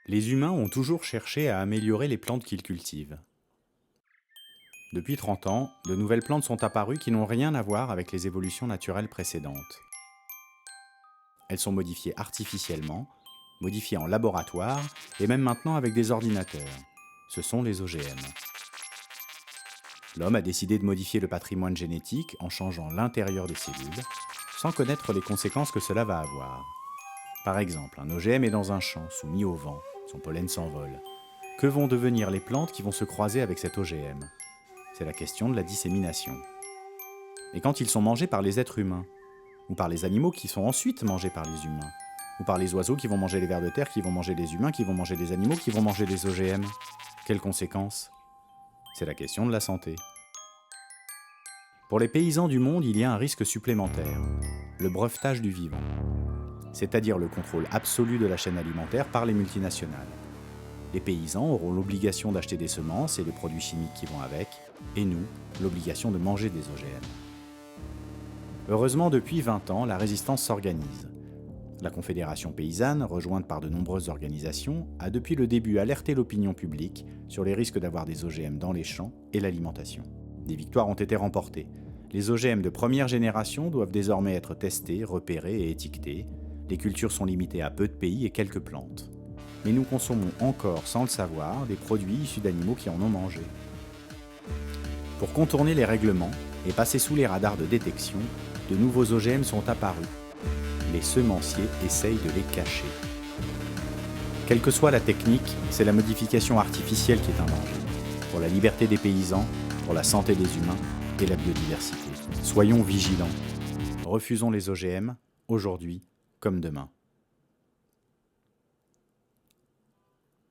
Les humains ont toujours cherché à améliorer les plantes qu'ils cultivent. Depuis 30 ans, de nouvelles plantes sont apparues qui n'ont rien à voir avec les évolutions naturelles précédentes. Elles sont modifiées artificiellement, modifiées en laboratoire et même maintenant avec des ordinateurs. Ce sont les OGM. L'homme a décidé de modifier le patrimoine génétique en changeant l'intérieur des cellules, sans connaître les conséquences que cela va avoir. Par exemple, un OGM est dans un champ, soumis au vent, son pollen s'envole. Que vont devenir les plantes qui vont se croiser avec cet OGM? C'est la question de la dissémination. Et quand ils sont mangés par les êtres humains, ou par les animaux qui sont ensuite mangés par les humains, ou par les oiseaux qui vont manger les vers de terre, qui vont manger les humains, qui vont manger les animaux, qui vont manger les OGM, quelles conséquences? C'est la question de la santé. Pour les paysans du monde, il y a un risque supplémentaire, le brevetage du vivant, c'est-à-dire le contrôle absolu de la chaîne alimentaire par les multinationales. Les paysans auront l'obligation d'acheter des semences et les produits chimiques qui vont avec, et nous, l'obligation de manger des OGM. Heureusement, depuis 20 ans, la résistance s'organise. La Confédération paysanne, rejointe par de nombreuses organisations, a depuis le début alerté l'opinion publique sur les risques d'avoir des OGM dans les champs et l'alimentation. Des victoires ont été remportées. Les OGM de première génération doivent désormais être testés, repérés et étiquetés. Les cultures sont limitées à peu de pays et quelques plantes. Mais nous consommons encore, sans le savoir, des produits issus d'animaux qui en ont mangé. Pour contourner les règlements et passer sous les radars de détection, de nouveaux OGM sont apparus. Les semenciers essayent de les cacher. Quelle que soit la technique, c'est la modification artificielle qui est un danger. Pour la liberté des paysans, pour la santé des humains et la biodiversité. Soyons vigilants. Refusons les OGM, aujourd'hui comme demain.